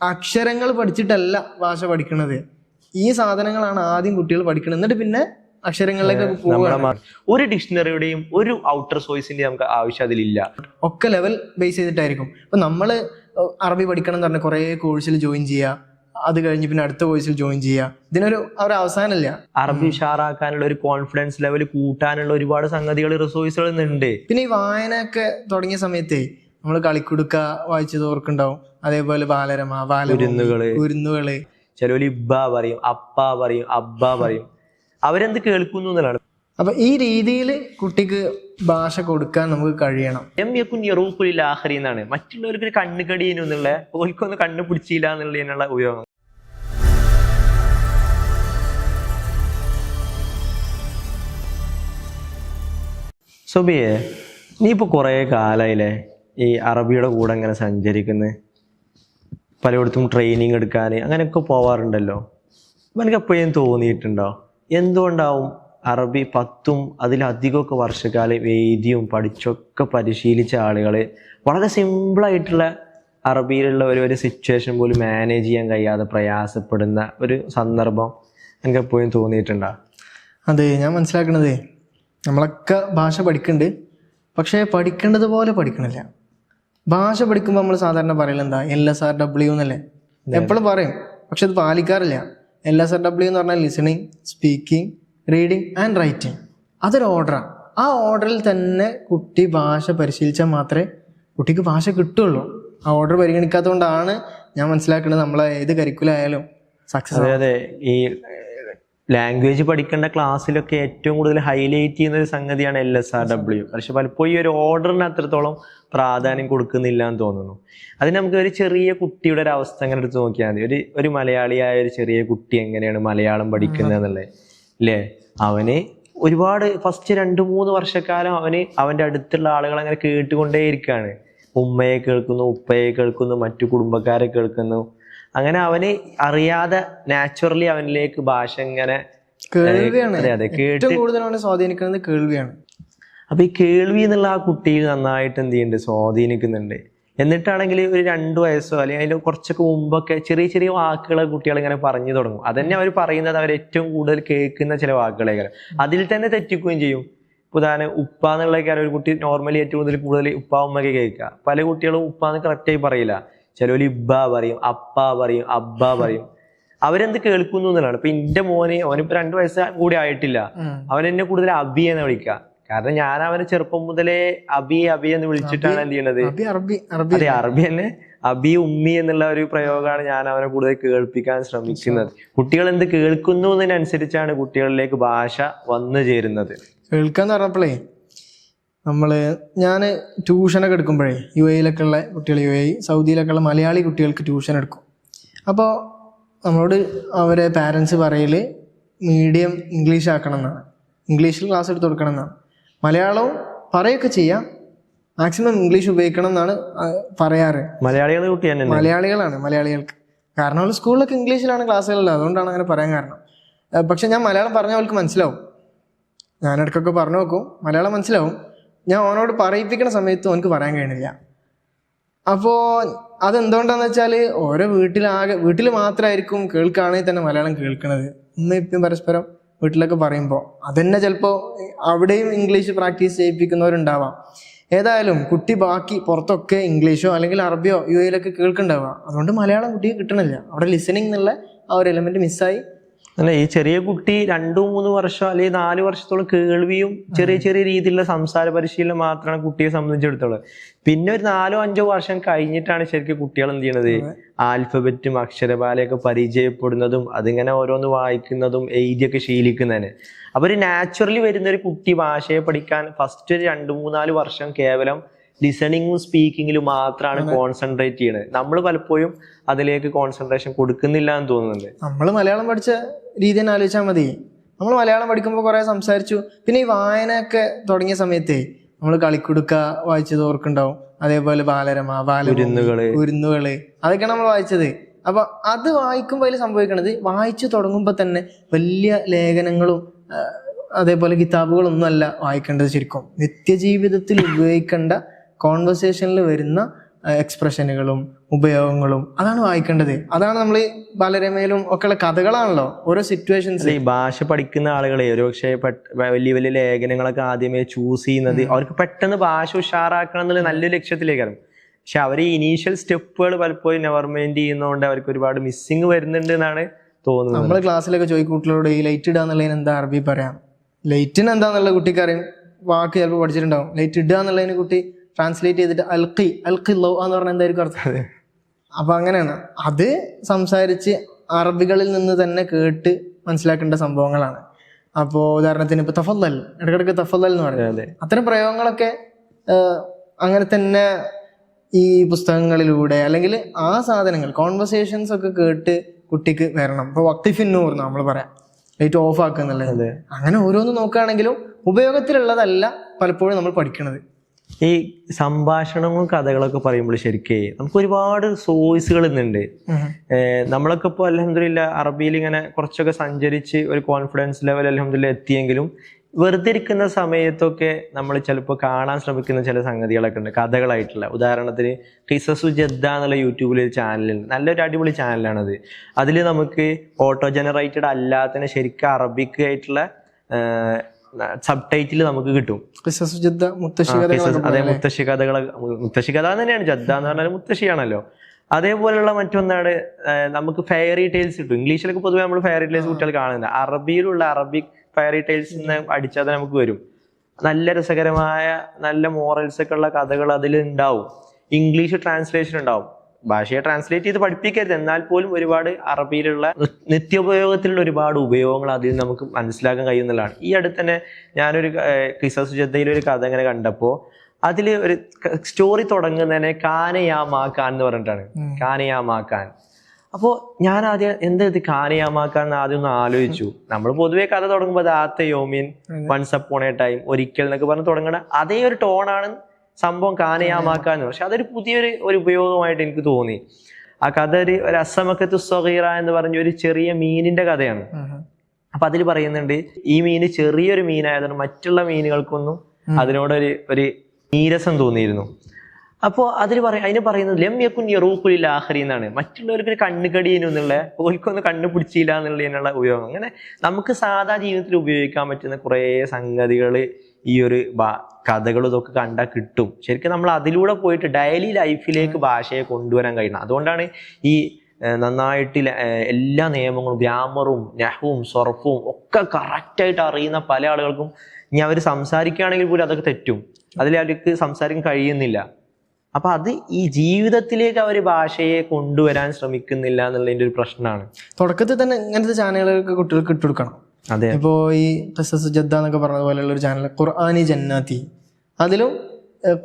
അക്ഷരങ്ങൾ പഠിച്ചിട്ടല്ല ഭാഷ പഠിക്കുന്നത്. ഈ സാധനങ്ങളാണ് ആദ്യം കുട്ടികൾ പഠിക്കുന്നത്, എന്നിട്ട് പിന്നെ അക്ഷരങ്ങളിലേക്കൊക്കെ പോകുക. ഒരു ഡിക്ഷണറിയുടെയും ഒരു ഔട്ടർ സോഴ്സിന്റെയും നമുക്ക് ആവശ്യം അതിലില്ല. ഒക്കെ ലെവൽ ബേസ് ചെയ്തിട്ടായിരിക്കും. ഇപ്പൊ നമ്മള് അറബി പഠിക്കണം എന്ന് പറഞ്ഞാൽ കുറെ കോഴ്സിൽ ജോയിൻ ചെയ്യുക, അത് കഴിഞ്ഞ് പിന്നെ അടുത്ത കോഴ്സിൽ ജോയിൻ ചെയ്യുക. ഇതിനൊരു അവസാനമില്ല. അറബി ഉഷാറാക്കാനുള്ള ഒരു കോൺഫിഡൻസ് ലെവൽ കൂട്ടാനുള്ള ഒരുപാട് സംഗതികൾ റിസോഴ്സുകൾ ഉണ്ട്. പിന്നെ ഈ വായനയൊക്കെ തുടങ്ങിയ സമയത്തേ നമ്മൾ കളിക്കുടുക്ക വായിച്ചത് ഓർക്കുണ്ടാവും. അതേപോലെ ബാലരമ, കുരുന്നുകള്, ചിലവര് ഇബ്ബ പറയും, അപ്പ പറയും, അബ്ബ പറയും. അവരെന്ത് കേൾക്കുന്നു എന്നുള്ളതാണ്. അപ്പൊ ഈ രീതിയിൽ കുട്ടിക്ക് ഭാഷ കൊടുക്കാൻ നമുക്ക് കഴിയണം. എന്നാണ് മറ്റുള്ളവർക്ക് കണ്ണുകടിയനും എന്നുള്ള ഓൽക്കൊന്നും കണ്ണു പിടിച്ചില്ല എന്നുള്ളതിനുള്ള ഉപയോഗം. സുബിയെ, നീ ഇപ്പൊ കുറെ കാലായില്ലേ ഈ അറബിയുടെ കൂടെ ഇങ്ങനെ സഞ്ചരിക്കുന്നത്, പലയിടത്തും ട്രെയിനിങ് എടുക്കാൻ അങ്ങനെയൊക്കെ പോവാറുണ്ടല്ലോ. എനിക്ക് എപ്പോഴും തോന്നിയിട്ടുണ്ടോ എന്തുകൊണ്ടാവും അറബി 10ഉം അതിലധികമൊക്കെ വർഷക്കാലം എഴുതിയും പഠിച്ചൊക്കെ പരിശീലിച്ച ആളുകൾ വളരെ സിമ്പിളായിട്ടുള്ള അറബിയിലുള്ള ഒരു സിറ്റുവേഷൻ പോലും മാനേജ് ചെയ്യാൻ കഴിയാതെ പ്രയാസപ്പെടുന്ന ഒരു സന്ദർഭം എനിക്ക് എപ്പോഴും തോന്നിയിട്ടുണ്ടോ? അതെ, ഞാൻ മനസ്സിലാക്കണത് നമ്മളൊക്കെ ഭാഷ പഠിക്കുന്നുണ്ട്, പക്ഷേ പഠിക്കേണ്ടത് പോലെ പഠിക്കണില്ല. ഭാഷ പഠിക്കുമ്പോൾ നമ്മൾ സാധാരണ പറയലെന്താ LSRW എന്നല്ലേ എപ്പോഴും പറയും, പക്ഷെ അത് പാലിക്കാറില്ല. LSRW എന്ന് പറഞ്ഞാൽ listening, speaking, reading and writing. അതൊരു ഓർഡറാണ്. ആ ഓർഡറിൽ തന്നെ കുട്ടി ഭാഷ പരിശീലിച്ചാൽ മാത്രമേ കുട്ടിക്ക് ഭാഷ കിട്ടുള്ളൂ. ആ ഓർഡർ പരിഗണിക്കാത്തതുകൊണ്ടാണ് ഞാൻ മനസ്സിലാക്കുന്നത് നമ്മളെ ഏത് കരിക്കുലായാലും സക്സസ്. അതെ, ഈ ലാംഗ്വേജ് പഠിക്കേണ്ട ക്ലാസ്സിലൊക്കെ ഏറ്റവും കൂടുതൽ ഹൈലൈറ്റ് ചെയ്യുന്ന ഒരു സംഗതിയാണ് LSRW. പക്ഷെ പലപ്പോഴും ഈ ഒരു ഓർഡറിന് അത്രത്തോളം പ്രാധാന്യം കൊടുക്കുന്നില്ല എന്ന് തോന്നുന്നു. അതിന് നമുക്ക് ഒരു ചെറിയ കുട്ടിയുടെ ഒരു അവസ്ഥ അങ്ങനെ എടുത്ത് നോക്കിയാൽ മതി. ഒരു മലയാളിയായ ഒരു ചെറിയ കുട്ടി എങ്ങനെയാണ് മലയാളം പഠിക്കുന്നത് എന്നുള്ളത് അല്ലേ? അവന് ഒരുപാട് ഫസ്റ്റ് 2-3 വർഷക്കാലം അവൻ്റെ അടുത്തുള്ള ആളുകൾ അങ്ങനെ കേട്ടുകൊണ്ടേയിരിക്കുകയാണ്. ഉമ്മയെ കേൾക്കുന്നു, ഉപ്പയെ കേൾക്കുന്നു, മറ്റു കുടുംബക്കാരെ കേൾക്കുന്നു. അങ്ങനെ അവന് അറിയാതെ നാച്ചുറലി അവനിലേക്ക് ഭാഷ ഇങ്ങനെ കൂടുതലാണ് സ്വാധീനിക്കുന്നത് കേൾവിയാണ്. അപ്പൊ ഈ കേൾവി എന്നുള്ള ആ കുട്ടിയിൽ നന്നായിട്ട് എന്ത് ചെയ്യുന്നുണ്ട്, സ്വാധീനിക്കുന്നുണ്ട്. എന്നിട്ടാണെങ്കിൽ ഒരു 2 വയസ്സോ അല്ലെങ്കിൽ അതിന് കുറച്ചൊക്കെ മുമ്പൊക്കെ ചെറിയ ചെറിയ വാക്കുകൾ കുട്ടികൾ ഇങ്ങനെ പറഞ്ഞു തുടങ്ങും. അതന്നെ അവർ പറയുന്നത് അവർ ഏറ്റവും കൂടുതൽ കേൾക്കുന്ന ചില വാക്കുകളേക്കാരം. അതിൽ തന്നെ തെറ്റിക്കുകയും ചെയ്യും. ഉദാഹരണം ഉപ്പ എന്നുള്ളതൊക്കെ ഒരു കുട്ടി നോർമലി ഏറ്റവും കൂടുതൽ ഉപ്പ ഉമ്മയൊക്കെ കേൾക്കുക. പല കുട്ടികളും ഉപ്പാന്ന് കറക്റ്റായി പറയില്ല. ചിലവർ ഇബ്ബ പറയും, അപ്പ പറയും, അബ്ബ പറയും. അവരെന്ത് കേൾക്കുന്നു എന്നുള്ളതാണ്. ഇപ്പൊ എന്റെ അവനിപ്പോ 2 വയസ്സ് കൂടി ആയിട്ടില്ല, അവനെന്നെ കൂടുതൽ അബി എന്ന് വിളിക്കുക. കാരണം ഞാൻ അവനെ ചെറുപ്പം മുതലേ അബി എന്ന് വിളിച്ചിട്ടാണ് എന്ത് ചെയ്യണത്. അതെ, അറബി തന്നെ അബി ഉമ്മി എന്നുള്ള ഒരു പ്രയോഗമാണ് ഞാൻ അവനെ കൂടുതൽ കേൾപ്പിക്കാൻ ശ്രമിക്കുന്നത്. കുട്ടികൾ എന്ത് കേൾക്കുന്നു എന്നതിനനുസരിച്ചാണ് കുട്ടികളിലേക്ക് ഭാഷ വന്നു ചേരുന്നത്. കേൾക്കാന്ന് പറഞ്ഞപ്പോഴേ ഞാൻ ട്യൂഷനൊക്കെ എടുക്കുമ്പോഴേ UAE-ലൊക്കെ ഉള്ള കുട്ടികൾ, UAE സൗദിയിലൊക്കെ ഉള്ള മലയാളി കുട്ടികൾക്ക് ട്യൂഷൻ എടുക്കും. അപ്പോൾ നമ്മളോട് അവരെ പാരൻസ് പറയൽ മീഡിയം ഇംഗ്ലീഷ് ആക്കണം എന്നാണ്, ഇംഗ്ലീഷിൽ ക്ലാസ് എടുത്ത് കൊടുക്കണം എന്നാണ്. മലയാളവും പറയുകയൊക്കെ ചെയ്യാം, മാക്സിമം ഇംഗ്ലീഷ് ഉപയോഗിക്കണം എന്നാണ് പറയാറ്. മലയാളികളാണ് മലയാളികൾക്ക്. കാരണം അവർ സ്കൂളിലൊക്കെ ഇംഗ്ലീഷിലാണ് ക്ലാസ്സുകളിൽ, അതുകൊണ്ടാണ് അങ്ങനെ പറയാൻ കാരണം. പക്ഷെ ഞാൻ മലയാളം പറഞ്ഞാൽ അവർക്ക് മനസ്സിലാവും. ഞാൻ ഇടയ്ക്കൊക്കെ പറഞ്ഞു നോക്കും, മലയാളം മനസ്സിലാവും. ഞാൻ അവനോട് പറയിപ്പിക്കുന്ന സമയത്തും അവനക്ക് പറയാൻ കഴിയണില്ല. അപ്പോൾ അതെന്തുകൊണ്ടാന്ന് വെച്ചാൽ ഓരോ വീട്ടിൽ മാത്രമായിരിക്കും കേൾക്കുകയാണെങ്കിൽ തന്നെ മലയാളം കേൾക്കണത്. ഇപ്പം പരസ്പരം വീട്ടിലൊക്കെ പറയുമ്പോൾ അതന്നെ ചിലപ്പോൾ അവിടെയും ഇംഗ്ലീഷ് പ്രാക്ടീസ് ചെയ്യിപ്പിക്കുന്നവരുണ്ടാവാം. ഏതായാലും കുട്ടി ബാക്കി പുറത്തൊക്കെ ഇംഗ്ലീഷോ അല്ലെങ്കിൽ അറബിയോ UAE-ലൊക്കെ കേൾക്കുന്നുണ്ടാവുക. അതുകൊണ്ട് മലയാളം കുട്ടിക്ക് കിട്ടണില്ല. അവിടെ ലിസണിങ് എന്നുള്ള ആ ഒരു എലമെന്റ് മിസ്സായി. അല്ല, ഈ ചെറിയ കുട്ടി 2-3 വർഷം അല്ലെങ്കിൽ 4 വർഷത്തോളം കേൾവിയും ചെറിയ ചെറിയ രീതിയിലുള്ള സംസാര പരിശീലനം മാത്രമാണ് കുട്ടിയെ സംബന്ധിച്ചിടത്തോളം. പിന്നെ ഒരു 4-5 വർഷം കഴിഞ്ഞിട്ടാണ് ശരിക്കും കുട്ടികൾ എന്ത് ചെയ്യണത്, ആൽഫബറ്റും അക്ഷരമാലയൊക്കെ പരിചയപ്പെടുന്നതും അതിങ്ങനെ ഓരോന്ന് വായിക്കുന്നതും എഴുതിയൊക്കെ ശീലിക്കുന്നതിന്. അപ്പൊ ഒരു നാച്ചുറലി വരുന്ന ഒരു കുട്ടി ഭാഷയെ പഠിക്കാൻ ഫസ്റ്റ് ഒരു 2-3-4 വർഷം കേവലം ലിസണിങ്ങും സ്പീക്കിങ്ങിലും മാത്രമാണ് കോൺസെൻട്രേറ്റ് ചെയ്യണത്. നമ്മൾ പലപ്പോഴും അതിലേക്ക് കോൺസെൻട്രേഷൻ കൊടുക്കുന്നില്ല എന്ന് തോന്നുന്നുണ്ട്. നമ്മൾ മലയാളം പഠിച്ച രീതി തന്നെ ആലോചിച്ചാൽ മതി. നമ്മൾ മലയാളം പഠിക്കുമ്പോൾ കുറെ സംസാരിച്ചു. പിന്നെ ഈ വായനയൊക്കെ തുടങ്ങിയ സമയത്തേ നമ്മൾ കളിക്കുടുക്ക വായിച്ചത് ഓർക്കുണ്ടാവും. അതേപോലെ ബാലരമ, കുരുന്നുകള്, അതൊക്കെയാണ് നമ്മൾ വായിച്ചത്. അപ്പൊ അത് വായിക്കുമ്പോൾ അതിൽ സംഭവിക്കണത്, വായിച്ചു തുടങ്ങുമ്പോൾ തന്നെ വലിയ ലേഖനങ്ങളും അതേപോലെ കിതാബുകളൊന്നും അല്ല വായിക്കേണ്ടത്. ശരിക്കും നിത്യജീവിതത്തിൽ ഉപയോഗിക്കേണ്ട കോൺവെർസേഷനിൽ വരുന്ന എക്സ്പ്രഷനുകളും ഉപയോഗങ്ങളും അതാണ് വായിക്കേണ്ടത്. അതാണ് നമ്മൾ ബാലരമയിലും ഒക്കെയുള്ള കഥകളാണല്ലോ ഓരോ സിറ്റുവേഷൻസ്. ഈ ഭാഷ പഠിക്കുന്ന ആളുകളെ ഒരുപക്ഷെ വലിയ വലിയ ലേഖനങ്ങളൊക്കെ ആദ്യമേ ചൂസ് ചെയ്യുന്നത് അവർക്ക് പെട്ടെന്ന് ഭാഷ ഉഷാറാക്കണം എന്നുള്ള നല്ലൊരു ലക്ഷ്യത്തിലേക്കാണ്. പക്ഷെ അവർ ഈ ഇനീഷ്യൽ സ്റ്റെപ്പുകൾ പലപ്പോഴും നെവർ മൈൻഡ് ചെയ്യുന്നതുകൊണ്ട് അവർക്ക് ഒരുപാട് മിസ്സിങ് വരുന്നുണ്ട് എന്നാണ് തോന്നുന്നത്. നമ്മൾ ക്ലാസ്സിലൊക്കെ ചോദിക്കും കുട്ടികളോട് ഈ ലൈറ്റ് ഇടുക എന്നുള്ളതിന് എന്താ അറബി പറയാം, ലൈറ്റിന് എന്താന്നുള്ള കുട്ടിക്ക് അറിയും, വാക്ക് ചിലപ്പോൾ പഠിച്ചിട്ടുണ്ടാവും. ലൈറ്റ് ഇടുക എന്നുള്ളതിന് കുട്ടി ട്രാൻസ്ലേറ്റ് ചെയ്തിട്ട് അൽക്കി ലോ എന്ന് പറഞ്ഞാൽ എന്തായിരിക്കും അർത്ഥം? അപ്പൊ അങ്ങനെയാണ് അത് സംസാരിച്ച് അറബികളിൽ നിന്ന് തന്നെ കേട്ട് മനസ്സിലാക്കേണ്ട സംഭവങ്ങളാണ്. അപ്പോൾ ഉദാഹരണത്തിന് ഇപ്പൊ തഫല്ലൽ, ഇടയ്ക്കിടയ്ക്ക് തഫല്ലൽ എന്ന് പറയുന്നത്, അത്തരം പ്രയോഗങ്ങളൊക്കെ അങ്ങനെ തന്നെ ഈ പുസ്തകങ്ങളിലൂടെ അല്ലെങ്കിൽ ആ സാധനങ്ങൾ കോൺവെർസേഷൻസ് ഒക്കെ കേട്ട് കുട്ടിക്ക് വരണം. ഇപ്പൊ വക്തിഫിന്നൂർ നമ്മൾ പറയാം, ലൈറ്റ് ഓഫ് ആക്കുന്നുള്ളത്. അങ്ങനെ ഓരോന്ന് നോക്കുകയാണെങ്കിലും ഉപയോഗത്തിലുള്ളതല്ല പലപ്പോഴും നമ്മൾ പഠിക്കണത്. ഈ സംഭാഷണങ്ങളും കഥകളൊക്കെ പറയുമ്പോൾ ശരിക്കേ നമുക്ക് ഒരുപാട് സോഴ്സുകൾ ഇന്നുണ്ട്. നമ്മളൊക്കെ ഇപ്പോൾ അൽഹംദുലില്ലാ അറബിയിൽ ഇങ്ങനെ കുറച്ചൊക്കെ സഞ്ചരിച്ച് ഒരു കോൺഫിഡൻസ് ലെവൽ അൽഹംദുലില്ലാ എത്തിയെങ്കിലും വെറുതെ ഇരിക്കുന്ന സമയത്തൊക്കെ നമ്മൾ ചിലപ്പോൾ കാണാൻ ശ്രമിക്കുന്ന ചില സംഗതികളൊക്കെ ഉണ്ട് കഥകളായിട്ടുള്ള. ഉദാഹരണത്തിന് ഖിസസു ജദ്ദ എന്നുള്ള യൂട്യൂബിൽ ഒരു ചാനലുണ്ട്, നല്ലൊരു അടിപൊളി ചാനലാണത്. അതിൽ നമുക്ക് ഓട്ടോ ജനറേറ്റഡ് അല്ലാത്തതിന് ശരിക്കും അറബിക് ആയിട്ടുള്ള സബ് ടൈറ്റിൽ നമുക്ക് കിട്ടും. അതെ, മുത്തശ്ശി കഥകൾ, മുത്തശ്ശി കഥ തന്നെയാണ്. ജദ്ദ എന്ന് പറഞ്ഞാൽ മുത്തശ്ശിയാണല്ലോ. അതേപോലെയുള്ള മറ്റൊന്നാണ് നമുക്ക് ഫെയറി ടൈൽസ് കിട്ടും. ഇംഗ്ലീഷിലൊക്കെ പൊതുവെ നമ്മൾ ഫെയറി ടൈൽസ് കുട്ടികൾ കാണുന്നത്, അറബിയിലുള്ള അറബിക് ഫെയറി ടൈൽസ് അടിച്ചാൽ നമുക്ക് വരും. നല്ല രസകരമായ നല്ല മോറൽസ് ഒക്കെ ഉള്ള കഥകൾ അതിൽ ഉണ്ടാവും. ഇംഗ്ലീഷ് ട്രാൻസ്ലേഷൻ ഉണ്ടാവും. ഭാഷയെ ട്രാൻസ്ലേറ്റ് ചെയ്ത് പഠിപ്പിക്കരുത്, എന്നാൽ പോലും ഒരുപാട് അറബിയിലുള്ള നിത്യോപയോഗത്തിലുള്ള ഒരുപാട് ഉപയോഗങ്ങൾ അതിൽ നമുക്ക് മനസ്സിലാക്കാൻ കഴിയുന്നതാണ്. ഈ അടുത്ത് തന്നെ ഞാനൊരു ഖിസസ് ജദ്ദയിൽ ഒരു കഥ ഇങ്ങനെ കണ്ടപ്പോൾ അതിൽ ഒരു സ്റ്റോറി തുടങ്ങുന്നതിനെ കാനയാമാക്കാൻ എന്ന് പറഞ്ഞിട്ടാണ്. കാനയാമാക്കാൻ. അപ്പോൾ ഞാൻ ആദ്യം എന്താ ഇത് കാനയാമാക്കാൻ എന്ന് ആദ്യം ഒന്ന് ആലോചിച്ചു. നമ്മൾ പൊതുവെ കഥ തുടങ്ങുമ്പോൾ ദാത്ത യോമിൻ, വൺസ് അപ്പോൺ എ ടൈം, ഒരിക്കൽ എന്നൊക്കെ പറഞ്ഞ് തുടങ്ങണ അതേ ഒരു ടോണാണ് സംഭവം കാനയാമാക്കാന്ന്. പക്ഷെ അതൊരു പുതിയൊരു ഉപയോഗമായിട്ട് എനിക്ക് തോന്നി. ആ കഥ ഒരു അസമക്കത്തു സഗീറ എന്ന് പറഞ്ഞ ഒരു ചെറിയ മീനിന്റെ കഥയാണ്. അപ്പൊ അതിൽ പറയുന്നുണ്ട് ഈ മീന് ചെറിയൊരു മീനായതുകൊണ്ട് മറ്റുള്ള മീനുകൾക്കൊന്നും അതിനോടൊരു ഒരു നീരസം തോന്നിയിരുന്നു. അപ്പോൾ അതിന് പറയുന്നത് ലം യകുൻ യറൂഖുൽ ആഖിരി എന്നാണ്. മറ്റുള്ളവർക്ക് ഒരു കണ്ണുകടിയനും എന്നുള്ള ഓൽക്കൊന്നും കണ്ണു പിടിച്ചില്ല എന്നുള്ളതിനുള്ള ഉപയോഗം. അങ്ങനെ നമുക്ക് സാധാ ജീവിതത്തിൽ ഉപയോഗിക്കാൻ പറ്റുന്ന കുറേ സംഗതികൾ ഈ ഒരു കഥകളും ഇതൊക്കെ കണ്ടാൽ കിട്ടും. ശരിക്കും നമ്മൾ അതിലൂടെ പോയിട്ട് ഡെയിലി ലൈഫിലേക്ക് ഭാഷയെ കൊണ്ടുവരാൻ കഴിയണം. അതുകൊണ്ടാണ് ഈ നന്നായിട്ട് എല്ലാ നിയമങ്ങളും ഗ്രാമറും നഹ്വും സർഫും ഒക്കെ കറക്റ്റായിട്ട് അറിയുന്ന പല ആളുകൾക്കും ഇനി അവർ സംസാരിക്കുകയാണെങ്കിൽ പോലും അതൊക്കെ തെറ്റും, അതിൽ അവർക്ക് സംസാരിക്കാൻ കഴിയുന്നില്ല. അപ്പൊ അത് ഈ ജീവിതത്തിലേക്ക് അവർ ഭാഷയെ കൊണ്ടുവരാൻ ശ്രമിക്കുന്നില്ല എന്നുള്ളതിന്റെ ഒരു പ്രശ്നമാണ്. തുടക്കത്തിൽ തന്നെ ഇങ്ങനത്തെ ചാനലുകൾക്ക് കുട്ടികൾക്ക് ഇട്ടുകൊടുക്കണം. അതെ, ഇപ്പോ ഈ ഖിസസ് ജദ്ദ എന്നൊക്കെ പറഞ്ഞതുപോലെയുള്ള ഒരു ചാനൽ ഖുർആനി ജന്നാത്തി, അതിലും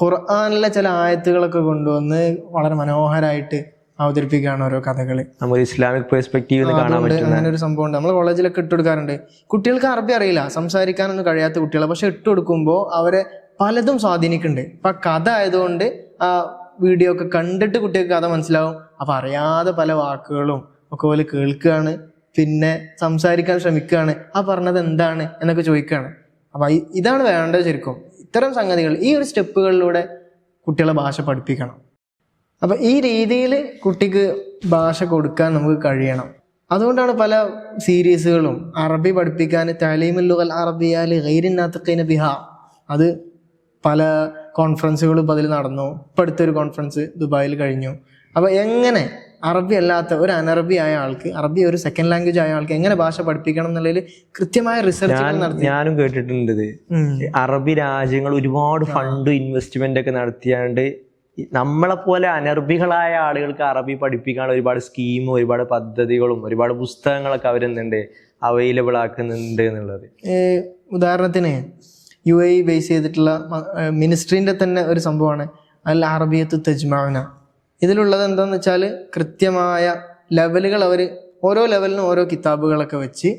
ഖുർആനിലെ ചില ആയത്തുകളൊക്കെ കൊണ്ടുവന്ന് വളരെ മനോഹരമായിട്ട് അവതരിപ്പിക്കുകയാണ് ഓരോ കഥകള്. നമുക്ക് ഇസ്ലാമിക് പെർസ്പെക്റ്റീവ് കാണാൻ പറ്റും. അങ്ങനെ ഒരു സംഭവം ഉണ്ട്. നമ്മൾ കോളേജിലൊക്കെ ഇട്ടുകൊടുക്കാറുണ്ട്. കുട്ടികൾക്ക് അറബി അറിയില്ല, സംസാരിക്കാനൊന്നും കഴിയാത്ത കുട്ടികളെ, പക്ഷെ ഇട്ടുകൊടുക്കുമ്പോൾ അവരെ പലതും സ്വാധീനിക്കുന്നുണ്ട്. അപ്പൊ കഥ ആയതുകൊണ്ട് ആ വീഡിയോ ഒക്കെ കണ്ടിട്ട് കുട്ടികൾക്ക് കഥ മനസ്സിലാവും. അപ്പൊ അറിയാതെ പല വാക്കുകളും ഒക്കെ പോലെ കേൾക്കുകയാണ്, പിന്നെ സംസാരിക്കാൻ ശ്രമിക്കുകയാണ്, ആ പറഞ്ഞത് എന്താണ് എന്നൊക്കെ ചോദിക്കുകയാണ്. അപ്പൊ ഇതാണ് വേണ്ടത് ശരിക്കും. ഇത്തരം സംഗതികൾ ഈ ഒരു സ്റ്റെപ്പുകളിലൂടെ കുട്ടികളെ ഭാഷ പഠിപ്പിക്കണം. അപ്പൊ ഈ രീതിയിൽ കുട്ടിക്ക് ഭാഷ കൊടുക്കാൻ നമുക്ക് കഴിയണം. അതുകൊണ്ടാണ് പല സീരീസുകളും അറബി പഠിപ്പിക്കാൻ തഅലീമുൽ ലുഗൽ അറബിയ്യ ലി ഗൈരി നാതിഖീന ബിഹാ, അത് പല കോൺഫറൻസുകളും ഇപ്പം അതിൽ നടന്നു. ഇപ്പം അടുത്തൊരു കോൺഫറൻസ് ദുബായിൽ കഴിഞ്ഞു. അപ്പോൾ എങ്ങനെ അറബി അല്ലാത്ത ഒരു അനറബി ആയ ആൾക്ക്, അറബി ഒരു സെക്കൻഡ് ലാംഗ്വേജ് ആയ ആൾക്ക് എങ്ങനെ ഭാഷ പഠിപ്പിക്കണം എന്നുള്ളതിൽ കൃത്യമായ റിസർച്ചുകൾ നടത്തി. ഞാനും കേട്ടിട്ടുണ്ട് അറബി രാജ്യങ്ങൾ ഒരുപാട് ഫണ്ട് ഇൻവെസ്റ്റ്മെന്റ് ഒക്കെ നടത്തിയാണ്ട് നമ്മളെ പോലെ അനർബികളായ ആളുകൾക്ക് അറബി പഠിപ്പിക്കാനുള്ള ഒരുപാട് സ്കീമും ഒരുപാട് പദ്ധതികളും ഒരുപാട് പുസ്തകങ്ങളൊക്കെ അവരെന്തുണ്ട് അവൈലബിൾ ആക്കുന്നുണ്ട് എന്നുള്ളത്. ഉദാഹരണത്തിന് UAE ബേസ് ചെയ്തിട്ടുള്ള മിനിസ്ട്രീൻ്റെ തന്നെ ഒരു സംഭവമാണ് അൽ അറബിയത്തു തജ്മഅന. ഇതിലുള്ളത് എന്താണെന്ന് വെച്ചാൽ കൃത്യമായ ലെവലുകൾ അവർ ഓരോ ലെവലിനും ഓരോ കിതാബുകളൊക്കെ വെച്ച്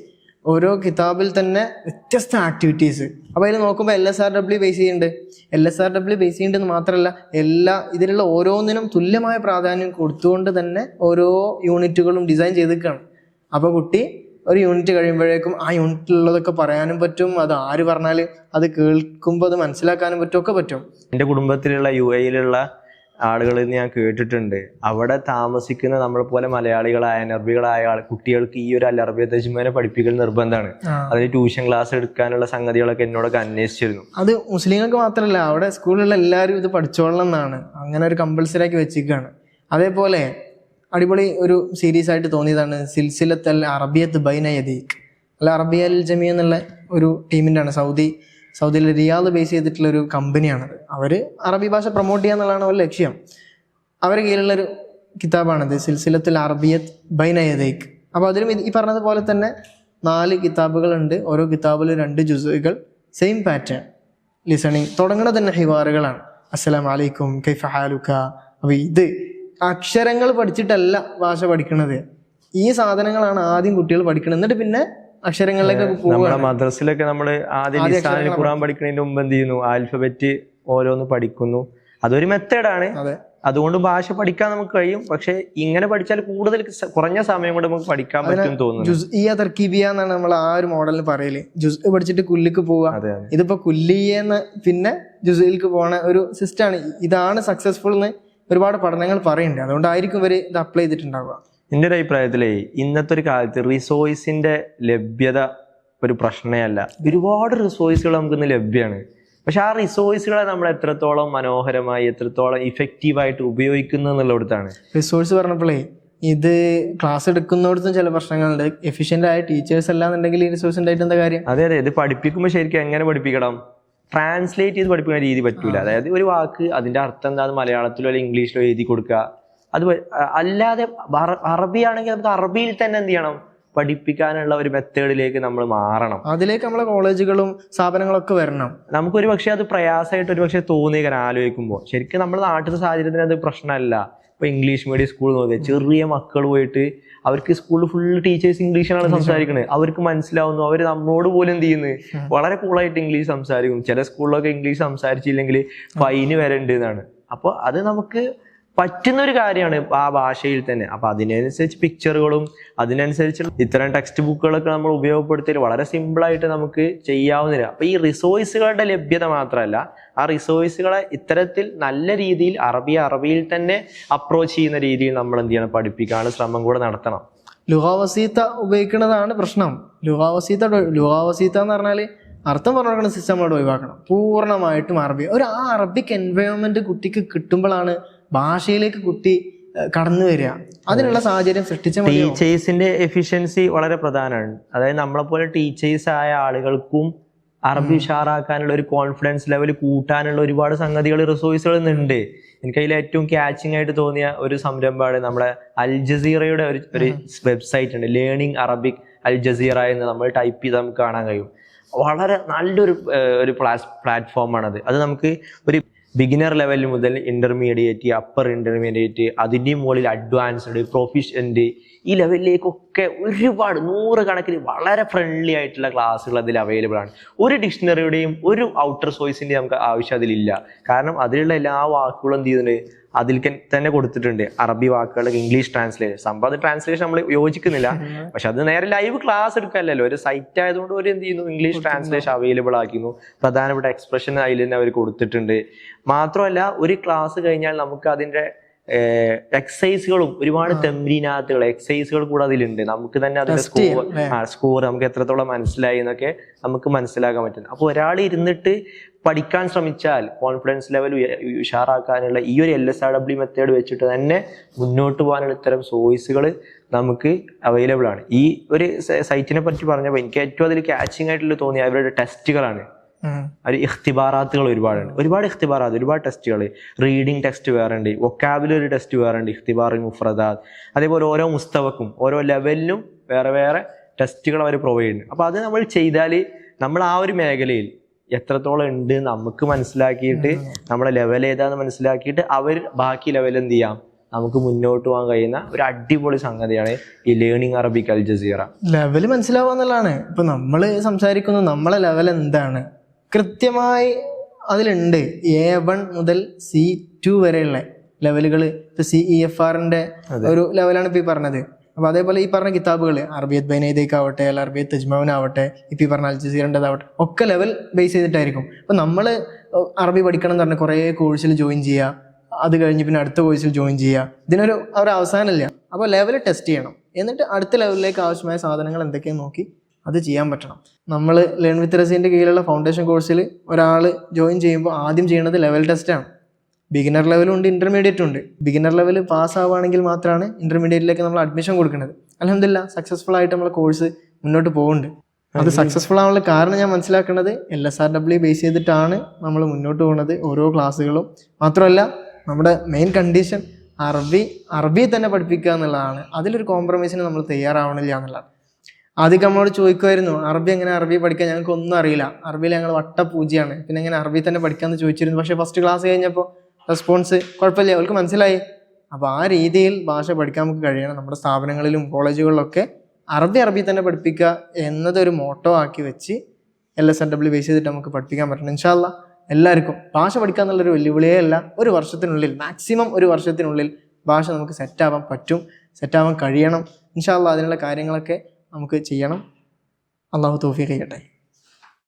ഓരോ കിതാബിൽ തന്നെ വ്യത്യസ്ത ആക്ടിവിറ്റീസ്. അപ്പോൾ അതിൽ നോക്കുമ്പോൾ LSRW ബേസ് ചെയ്യുന്നുണ്ട്. LSRW ബേസ് ചെയ്യുന്നുണ്ടെന്ന് മാത്രമല്ല, ഇതിലുള്ള ഓരോന്നിനും തുല്യമായ പ്രാധാന്യം കൊടുത്തുകൊണ്ട് തന്നെ ഓരോ യൂണിറ്റുകളും ഡിസൈൻ ചെയ്തിരിക്കുകയാണ്. അപ്പോൾ കുട്ടി ഒരു യൂണിറ്റ് കഴിയുമ്പോഴേക്കും ആ യൂണിറ്റിലുള്ളതൊക്കെ പറയാനും പറ്റും, അത് ആര് പറഞ്ഞാൽ അത് കേൾക്കുമ്പോൾ അത് മനസ്സിലാക്കാനും പറ്റും, ഒക്കെ പറ്റും. എൻ്റെ കുടുംബത്തിലുള്ള UAE ആളുകളിൽ നിന്ന് ഞാൻ കേട്ടിട്ടുണ്ട്. അവിടെ താമസിക്കുന്ന നമ്മളെ പോലെ മലയാളികളായ അനർബികളായ കുട്ടികൾക്ക് ഈ ഒരു അൽ അറബിയ തജ്മീനെ പഠിപ്പിക്കൽ നിർബന്ധമാണ്. അതിന് ട്യൂഷൻ ക്ലാസ് എടുക്കാനുള്ള സംഗതികളൊക്കെ എന്നോടൊക്കെ അന്വേഷിച്ചിരുന്നു. അത് മുസ്ലിങ്ങൾക്ക് മാത്രമല്ല, അവിടെ സ്കൂളിലുള്ള എല്ലാവരും ഇത് പഠിച്ചോളണം എന്നാണ്, അങ്ങനെ ഒരു കമ്പൽസറി ആക്കി വെച്ചിരിക്കുകയാണ്. അതേപോലെ അടിപൊളി ഒരു സീരീസ് ആയിട്ട് തോന്നിയതാണ് സിൽസിലത്ത് അൽ അറബിയത്ത് ബൈന യദീക്. അൽ അറബിയ അൽ ജമിയ എന്നുള്ള ഒരു ടീമിൻ്റെ ആണ്, സൗദിയിൽ റിയാദ് ബേസ് ചെയ്തിട്ടുള്ള ഒരു കമ്പനിയാണത്. അവർ അറബി ഭാഷ പ്രൊമോട്ട് ചെയ്യുക എന്നുള്ളതാണ് അവരുടെ ലക്ഷ്യം. അവരുടെ കീഴിലുള്ളൊരു കിതാബാണിത്, സിൽസിലത്തുൽ അറബിയത്ത് ബൈന യദൈക്. അപ്പോൾ അതിലും ഈ പറഞ്ഞതുപോലെ തന്നെ 4 കിതാബുകളുണ്ട്. ഓരോ കിതാബിലും 2 ജുസുകൾ, സെയിം പാറ്റേൺ. ലിസണിങ് തുടങ്ങുന്നത് തന്നെ ഹിവാറുകളാണ്. അസ്സലാമു അലൈക്കും കൈഫ ഹാലുക. അപ്പോൾ ഇത് അക്ഷരങ്ങൾ പഠിച്ചിട്ടല്ല ഭാഷ പഠിക്കണത്, ഈ സാധനങ്ങളാണ് ആദ്യം കുട്ടികൾ പഠിക്കണം, എന്നിട്ട് പിന്നെ അക്ഷരങ്ങളിലേക്ക് നമ്മുടെ മദ്രസിലൊക്കെ നമ്മൾ ആദ്യം ലിസാനുൽ ഖുർആൻ പഠിക്കുന്നതിന് മുമ്പ് എന്ത് ചെയ്യുന്നു, ആൽഫബറ്റ് ഓരോന്ന് പഠിക്കുന്നു. അതൊരു മെത്തേഡാണ്. അതുകൊണ്ട് ഭാഷ പഠിക്കാൻ നമുക്ക് കഴിയും. പക്ഷെ ഇങ്ങനെ പഠിച്ചാൽ കൂടുതൽ കുറഞ്ഞ സമയം കൊണ്ട് നമുക്ക് പഠിക്കാൻ പറ്റും തോന്നുന്നു. ജുസ്ഇയ്യ തർക്കീബിയ എന്നാണ് നമ്മൾ ആ ഒരു മോഡലിൽ പറയല്. ജുസ് പഠിച്ചിട്ട് കുല്ലിക്ക് പോവുക. ഇതിപ്പോ കുല്ലിയെന്ന് പിന്നെ ജുസ്ഇൽക്ക് പോണ ഒരു സിസ്റ്റമാണ്. ഇതാണ് സക്സസ്ഫുൾ എന്ന് ഒരുപാട് പഠനങ്ങൾ പറയുന്നുണ്ട്. അതുകൊണ്ടായിരിക്കും ഇവർ ഇത് അപ്ലൈ ചെയ്തിട്ടുണ്ടാവുക. എൻ്റെ ഒരു അഭിപ്രായത്തിലേ ഇന്നത്തെ ഒരു കാലത്ത് റിസോഴ്സിന്റെ ലഭ്യത ഒരു പ്രശ്നമേ അല്ല. ഒരുപാട് റിസോഴ്സുകൾ നമുക്കിന്ന് ലഭ്യമാണ്. പക്ഷെ ആ റിസോഴ്സുകളെ നമ്മൾ എത്രത്തോളം മനോഹരമായി എത്രത്തോളം ഇഫക്റ്റീവായിട്ട് ഉപയോഗിക്കുന്നു എന്നുള്ളിടത്താണ്. റിസോഴ്സ് പറഞ്ഞപ്പോഴേ ഇത് ക്ലാസ് എടുക്കുന്നിടത്തും ചില പ്രശ്നങ്ങളുണ്ട്. എഫിഷ്യന്റ് ആയ ടീച്ചേഴ്സ് അല്ലാന്നുണ്ടെങ്കിൽ ഈ റിസോഴ്സിന്റെ ആയിട്ട് എന്താ കാര്യം? അതെ, ഇത് പഠിപ്പിക്കുമ്പോൾ ശരിക്കും എങ്ങനെ പഠിപ്പിക്കണം? ട്രാൻസ്ലേറ്റ് ചെയ്ത് പഠിപ്പിക്കുന്ന രീതി പറ്റൂല. അതായത് ഒരു വാക്ക് അതിന്റെ അർത്ഥം എന്താണെന്ന് മലയാളത്തിലോ അല്ലെങ്കിൽ ഇംഗ്ലീഷിലോ എഴുതി കൊടുക്കുക. അത് അല്ലാതെ അറബി ആണെങ്കിൽ നമുക്ക് അറബിയിൽ തന്നെ എന്ത് ചെയ്യണം, പഠിപ്പിക്കാനുള്ള ഒരു മെത്തേഡിലേക്ക് നമ്മൾ മാറണം. അതിലേക്ക് നമ്മളെ കോളേജുകളും സ്ഥാപനങ്ങളൊക്കെ വരണം. നമുക്കൊരു പക്ഷെ അത് പ്രയാസമായിട്ട് ഒരു പക്ഷെ തോന്നിയ ആലോചിക്കുമ്പോൾ ശരിക്കും നമ്മുടെ നാട്ടിലെ സാഹചര്യത്തിന് അത് പ്രശ്നമല്ല. ഇപ്പൊ ഇംഗ്ലീഷ് മീഡിയം സ്കൂൾ നോക്കുക, ചെറിയ മക്കൾ പോയിട്ട് അവർക്ക് സ്കൂളിൽ ഫുള്ള് ടീച്ചേഴ്സ് ഇംഗ്ലീഷിലാണ് സംസാരിക്കുന്നത്. അവർക്ക് മനസ്സിലാവുന്നു. അവർ നമ്മളോട് പോലും എന്ത് ചെയ്യുന്നത്, വളരെ കൂളായിട്ട് ഇംഗ്ലീഷ് സംസാരിക്കും. ചില സ്കൂളിലൊക്കെ ഇംഗ്ലീഷ് സംസാരിച്ചില്ലെങ്കിൽ ഫൈന് വരണ്ട് എന്നാണ്. അപ്പോൾ അത് നമുക്ക് പറ്റുന്ന ഒരു കാര്യമാണ് ആ ഭാഷയിൽ തന്നെ. അപ്പൊ അതിനനുസരിച്ച് പിക്ചറുകളും അതിനനുസരിച്ച് ഇത്തരം ടെക്സ്റ്റ് ബുക്കുകളൊക്കെ നമ്മൾ ഉപയോഗപ്പെടുത്തിയാൽ വളരെ സിമ്പിളായിട്ട് നമുക്ക് ചെയ്യാവുന്നില്ല. അപ്പൊ ഈ റിസോഴ്സുകളുടെ ലഭ്യത മാത്രമല്ല, ആ റിസോഴ്സുകളെ ഇത്തരത്തിൽ നല്ല രീതിയിൽ അറബിയിൽ തന്നെ അപ്രോച്ച് ചെയ്യുന്ന രീതിയിൽ നമ്മൾ എന്ത് ചെയ്യണം, പഠിപ്പിക്കാനുള്ള ശ്രമം കൂടെ നടത്തണം. ലുഗാവസീത്ത ഉപയോഗിക്കുന്നതാണ് പ്രശ്നം. ലുഗാവസീത്ത എന്ന് പറഞ്ഞാൽ അർത്ഥം പറഞ്ഞു കൊടുക്കുന്ന സിസ്റ്റം അവിടെ ഒഴിവാക്കണം. പൂർണ്ണമായിട്ടും അറബി. ആ അറബിക് എൻവയോൺമെന്റ് കുട്ടിക്ക് കിട്ടുമ്പോഴാണ് ഭാഷയിലേക്ക് കുട്ടി കടന്നു വരിക. അതിനുള്ള സാഹചര്യം സൃഷ്ടിച്ച ടീച്ചേഴ്സിന്റെ എഫിഷ്യൻസി വളരെ പ്രധാനമാണ്. അതായത് നമ്മളെപ്പോലെ ടീച്ചേഴ്സ് ആയ ആളുകൾക്കും അറബി ഉഷാറാക്കാനുള്ള ഒരു കോൺഫിഡൻസ് ലെവൽ കൂട്ടാനുള്ള ഒരുപാട് സംഗതികൾ റിസോഴ്സുകൾ ഉണ്ട്. എനിക്കതിൽ ഏറ്റവും ക്യാച്ചിങ് ആയിട്ട് തോന്നിയ ഒരു സംരംഭമാണ് നമ്മുടെ അൽ ജസീറയുടെ ഒരു വെബ്സൈറ്റ് ഉണ്ട്, ലേണിംഗ് അറബിക് അൽ ജസീറ എന്ന് നമ്മൾ ടൈപ്പ് ചെയ്ത് നമുക്ക് കാണാൻ കഴിയും. വളരെ നല്ലൊരു പ്ലാറ്റ്ഫോമാണത്. അത് നമുക്ക് ഒരു ബിഗിനർ ലെവൽ മുതൽ ഇന്റർമീഡിയറ്റ്, അപ്പർ ഇന്റർമീഡിയറ്റ്, അതിൻ്റെയും മുകളിൽ അഡ്വാൻസ്ഡ്, പ്രൊഫിഷ്യന്റ്, ഈ ലെവലിലേക്കൊക്കെ ഒരുപാട് 100 കണക്കിന് വളരെ ഫ്രണ്ട്ലി ആയിട്ടുള്ള ക്ലാസ്സുകൾ അതിൽ അവൈലബിൾ ആണ്. ഒരു ഡിക്ഷണറിയുടെയും ഒരു ഔട്ടർ സോഴ്സിൻ്റെയും നമുക്ക് ആവശ്യം അതിലില്ല. കാരണം അതിലുള്ള എല്ലാ വാക്കുകളും എന്ത് ചെയ്യുന്നുണ്ട്, അതിൽ തന്നെ കൊടുത്തിട്ടുണ്ട്. അറബി വാക്കുകളുടെ ഇംഗ്ലീഷ് ട്രാൻസ്ലേഷൻ. സംഭവം അത് ട്രാൻസ്ലേഷൻ നമ്മൾ യോജിക്കുന്നില്ല, പക്ഷെ അത് നേരെ ലൈവ് ക്ലാസ് എടുക്കാനല്ലോ. ഒരു സൈറ്റ് ആയതുകൊണ്ട് ഒരു എന്ത് ചെയ്യുന്നു, ഇംഗ്ലീഷ് ട്രാൻസ്ലേഷൻ അവൈലബിൾ ആക്കുന്നു. പ്രധാനപ്പെട്ട എക്സ്പ്രഷൻ അതിൽ തന്നെ അവർ കൊടുത്തിട്ടുണ്ട്. മാത്രമല്ല ഒരു ക്ലാസ് കഴിഞ്ഞാൽ നമുക്ക് അതിൻ്റെ എക്സസൈസുകളും ഒരുപാട് തെമ്രീനാത്തുകൾ എക്സസൈസുകൾ കൂടെ അതിലുണ്ട്. നമുക്ക് തന്നെ അതിന്റെ സ്കോർ നമുക്ക് എത്രത്തോളം മനസ്സിലായി എന്നൊക്കെ നമുക്ക് മനസ്സിലാക്കാൻ പറ്റും. അപ്പോൾ ഒരാൾ ഇരുന്നിട്ട് പഠിക്കാൻ ശ്രമിച്ചാൽ കോൺഫിഡൻസ് ലെവൽ ഉഷാറാക്കാനുള്ള ഈ ഒരു LSRW മെത്തേഡ് വെച്ചിട്ട് തന്നെ മുന്നോട്ട് പോകാനുള്ള ഇത്തരം സോഴ്സുകൾ നമുക്ക് അവൈലബിൾ ആണ്. ഈ ഒരു സൈറ്റിനെ പറ്റി പറഞ്ഞപ്പോൾ എനിക്ക് ഏറ്റവും അതിൽ ക്യാച്ചിങ് ആയിട്ടുള്ള തോന്നിയ അവരുടെ ടെസ്റ്റുകളാണ്. ഒരു ഇഖ്തിബാറാത്തുകൾ ഒരുപാടുണ്ട്, ഒരുപാട് ടെസ്റ്റുകൾ. റീഡിങ് ടെസ്റ്റ് വേറെ ഉണ്ട്, വൊക്കാബുലറി ടെസ്റ്റ് വേറെ ഉണ്ട്, ഇഖ്തിബാർ മുഫ്രദാത്ത്. അതേപോലെ ഓരോ മുസ്തവക്കും ഓരോ ലെവലിനും വേറെ ടെസ്റ്റുകൾ അവർ പ്രൊവൈഡ് ചെയ്യുന്നുണ്ട്. അപ്പോൾ അത് നമ്മൾ ചെയ്താൽ നമ്മൾ ആ ഒരു മേഖലയിൽ എത്രത്തോളം ഉണ്ട് നമുക്ക് മനസ്സിലാക്കിയിട്ട് നമ്മുടെ ലെവൽ ഏതാന്ന് മനസ്സിലാക്കിയിട്ട് അവർ ബാക്കി ലെവൽ എന്ത് ചെയ്യാം, നമുക്ക് മുന്നോട്ട് പോകാൻ കഴിയുന്ന ഒരു അടിപൊളി സംഗതിയാണ് ഈ learning Arabic Al Jazeera. Level മനസ്സിലാവുക എന്നുള്ളതാണ്. ഇപ്പൊ നമ്മൾ സംസാരിക്കുന്നത് നമ്മളെ ലെവൽ എന്താണ് കൃത്യമായി അതിലുണ്ട്. A1 മുതൽ C2 വരെയുള്ള ലെവലുകൾ. ഇപ്പൊ CEFRന്റെ ഒരു ലെവലാണ് ഇപ്പൊ ഈ പറഞ്ഞത്. അപ്പൊ അതേപോലെ ഈ പറഞ്ഞ കിതാബുകൾ അറബിയത് ബൈനൈദൈക്ക് ആവട്ടെ, അല്ല അറബിയത് തജ്മൗനാവട്ടെ, ഇപ്പൊ ഈ പറഞ്ഞ അൽ ജസീറൻ്റെതാവട്ടെ, ഒക്കെ ലെവൽ ബേസ് ചെയ്തിട്ടായിരിക്കും. അപ്പൊ നമ്മൾ അറബി പഠിക്കണം എന്ന് പറഞ്ഞാൽ കുറേ കോഴ്സിൽ ജോയിൻ ചെയ്യുക, അത് കഴിഞ്ഞ് പിന്നെ അടുത്ത കോഴ്സിൽ ജോയിൻ ചെയ്യുക. ഇതിനൊരു അവസാനമില്ല. അപ്പോൾ ലെവൽ ടെസ്റ്റ് ചെയ്യണം, എന്നിട്ട് അടുത്ത ലെവലിലേക്ക് ആവശ്യമായ സാധനങ്ങൾ എന്തൊക്കെയെന്ന് നോക്കി അത് ചെയ്യാൻ പറ്റണം. നമ്മൾ ലേൺ വിത്ത് റസീൻ്റെ കീഴിലുള്ള ഫൗണ്ടേഷൻ കോഴ്സിൽ ഒരാൾ ജോയിൻ ചെയ്യുമ്പോൾ ആദ്യം ചെയ്യുന്നത് ലെവൽ ടെസ്റ്റാണ്. ബിഗിനർ ലെവലും ഉണ്ട്, ഇൻ്റർമീഡിയറ്റും ഉണ്ട്. ബിഗിനർ ലെവൽ പാസ്സാവുകയാണെങ്കിൽ മാത്രമാണ് ഇൻ്റർമീഡിയറ്റിലേക്ക് നമ്മൾ അഡ്മിഷൻ കൊടുക്കുന്നത്. അൽഹംദുലില്ലാ സക്സസ്ഫുൾ ആയിട്ട് നമ്മളെ കോഴ്സ് മുന്നോട്ട് പോകുന്നുണ്ട്. അത് സക്സസ്ഫുൾ ആവാനുള്ള കാരണം ഞാൻ മനസ്സിലാക്കുന്നത് LSRW ബേസ് ചെയ്തിട്ടാണ് നമ്മൾ മുന്നോട്ട് പോകുന്നത്, ഓരോ ക്ലാസ്സുകളും. മാത്രമല്ല നമ്മുടെ മെയിൻ കണ്ടീഷൻ അറബി തന്നെ പഠിപ്പിക്കുക എന്നുള്ളതാണ്. അതിലൊരു കോംപ്രമൈസിന് നമ്മൾ തയ്യാറാവണില്ല എന്നുള്ളതാണ്. ആദ്യം നമ്മളോട് ചോദിക്കുമായിരുന്നു എങ്ങനെ അറബി പഠിക്കാൻ, ഞങ്ങൾക്ക് ഒന്നും അറിയില്ല, അറബിയിൽ ഞങ്ങൾ വട്ടപൂജ്യമാണ്, പിന്നെ എങ്ങനെ അറബി തന്നെ പഠിക്കാമെന്ന് ചോദിച്ചിരുന്നു. പക്ഷേ ഫസ്റ്റ് ക്ലാസ് കഴിഞ്ഞപ്പോൾ റെസ്പോൺസ് കുഴപ്പമില്ല, അവർക്ക് മനസ്സിലായി. അപ്പോൾ ആ രീതിയിൽ ഭാഷ പഠിക്കാൻ നമുക്ക് കഴിയണം. നമ്മുടെ സ്ഥാപനങ്ങളിലും കോളേജുകളിലൊക്കെ അറബി തന്നെ പഠിപ്പിക്കുക എന്നതൊരു മോട്ടോ ആക്കി വെച്ച് LSRW ബേസ് ചെയ്തിട്ട് നമുക്ക് പഠിപ്പിക്കാൻ പറ്റണം. ഇൻഷാ അല്ലാഹ് എല്ലാവർക്കും ഭാഷ പഠിക്കുക എന്നുള്ളൊരു വെല്ലുവിളിയേ അല്ല. ഒരു വർഷത്തിനുള്ളിൽ, മാക്സിമം ഒരു വർഷത്തിനുള്ളിൽ ഭാഷ നമുക്ക് സെറ്റാവാൻ പറ്റും, സെറ്റാവാൻ കഴിയണം. ഇൻഷാ അല്ലാഹ് അതിനുള്ള കാര്യങ്ങളൊക്കെ നമുക്ക് ചെയ്യണം. അള്ളാഹു തൗഫീഖ് ചെയ്യട്ടെ.